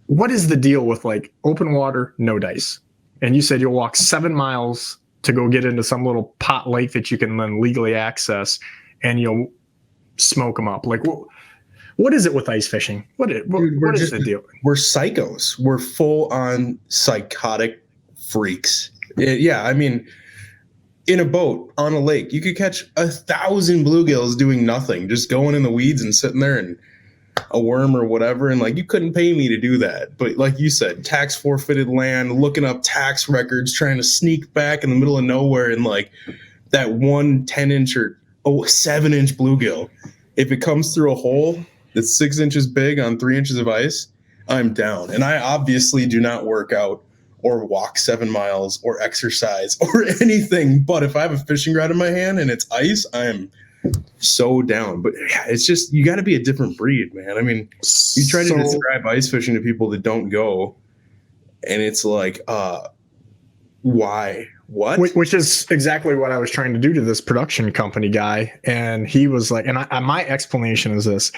what is the deal with like open water, no dice? And you said you'll walk 7 miles to go get into some little pot lake that you can then legally access, and you'll smoke them up. Like, what is it with ice fishing? What is the deal? We're psychos. We're full on psychotic freaks. Yeah, I mean, in a boat on a lake, you could catch 1,000 bluegills doing nothing, just going in the weeds and sitting there and a worm or whatever. And like, you couldn't pay me to do that. But like you said, tax forfeited land, looking up tax records, trying to sneak back in the middle of nowhere. And like that 10-inch or 7-inch bluegill, if it comes through a hole that's 6 inches big on 3 inches of ice, I'm down. And I obviously do not work out or walk 7 miles or exercise or anything. But if I have a fishing rod in my hand and it's ice, I'm so down. But yeah, it's just, you got to be a different breed, man. I mean, you try to describe ice fishing to people that don't go, and it's like, why? What? Which is exactly what I was trying to do to this production company guy. And he was like, and my explanation is this: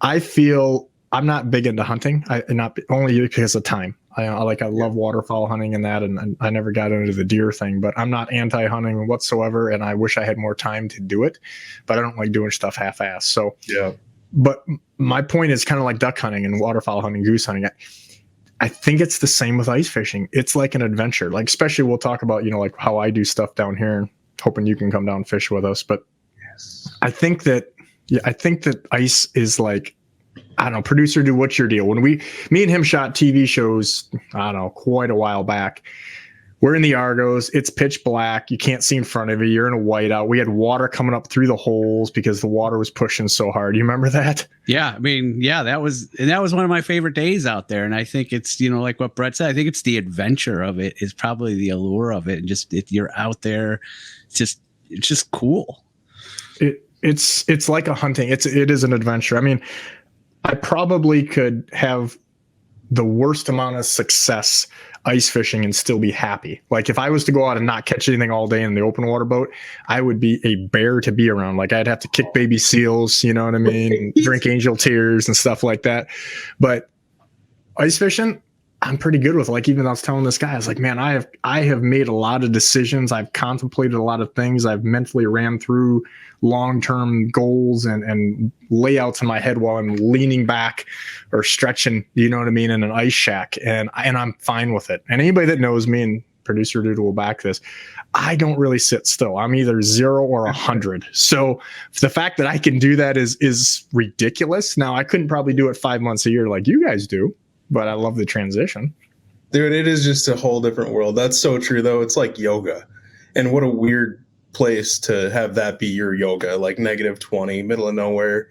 I feel I'm not big into hunting. Not only because of time. I love waterfowl hunting and that, and I never got into the deer thing, but I'm not anti-hunting whatsoever, and I wish I had more time to do it, but I don't like doing stuff half-assed. So, yeah. But my point is kind of like duck hunting and waterfowl hunting, goose hunting. I think it's the same with ice fishing. It's like an adventure. Like, especially we'll talk about, like how I do stuff down here, and hoping you can come down and fish with us. But yes. I think that ice is like, I don't know, producer, do what's your deal? When me and him shot TV shows, I don't know, quite a while back, we're in the Argos, it's pitch black, you can't see in front of you, you're in a whiteout. We had water coming up through the holes because the water was pushing so hard. You remember that? Yeah, I mean, yeah, that was one of my favorite days out there. And I think it's, like what Brett said, I think it's the adventure of it is probably the allure of it. And just if you're out there, it's just cool. It's like a hunting. It is an adventure. I mean, I probably could have the worst amount of success ice fishing and still be happy. Like if I was to go out and not catch anything all day in the open water boat, I would be a bear to be around. Like I'd have to kick baby seals, you know what I mean? And drink angel tears and stuff like that. But ice fishing, I'm pretty good with. Like, even I was telling this guy, I was like, man, I have made a lot of decisions. I've contemplated a lot of things. I've mentally ran through long-term goals and layouts in my head while I'm leaning back or stretching, you know what I mean, in an ice shack. And I'm fine with it. And anybody that knows me, and producer Dude will back this, I don't really sit still. I'm either 0 or 100. So the fact that I can do that is ridiculous. Now, I couldn't probably do it 5 months a year like you guys do, but I love the transition. Dude, it is just a whole different world. That's so true, though. It's like yoga. And what a weird place to have that be your yoga, like -20, middle of nowhere.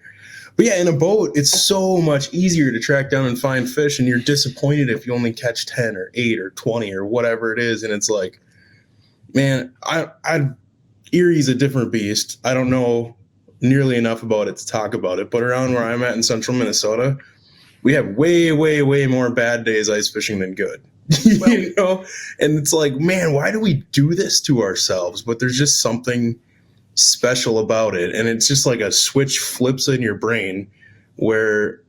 But yeah, in a boat, it's so much easier to track down and find fish, and you're disappointed if you only catch 10 or 8 or 20 or whatever it is. And it's like, man, Erie's a different beast. I don't know nearly enough about it to talk about it, but around where I'm at in central Minnesota, we have way, way, way more bad days ice fishing than good. You know? And it's like, man, why do we do this to ourselves? But there's just something special about it. And it's just like a switch flips in your brain where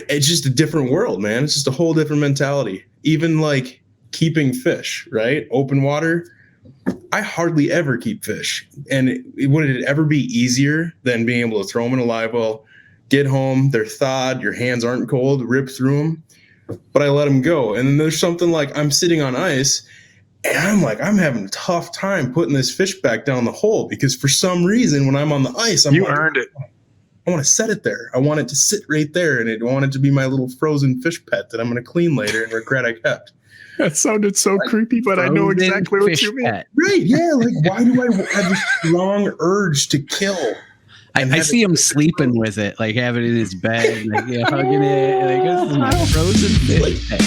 it's just a different world, man. It's just a whole different mentality. Even like keeping fish, right? Open water, I hardly ever keep fish. And would it ever be easier than being able to throw them in a live well, get home, they're thawed, your hands aren't cold, rip through them, but I let them go. And then there's something like I'm sitting on ice and I'm like, I'm having a tough time putting this fish back down the hole because for some reason when I'm on the ice, you earned it. I want to set it there. I want it to sit right there, and I want it to be my little frozen fish pet that I'm going to clean later and regret I kept. That sounded so like, creepy, but I know exactly what you mean. Pet. Right, yeah. Like, why do I have this strong urge to kill? I see him sleeping with it, like having it in his bed, like hugging it. Like, this is my frozen fish pet.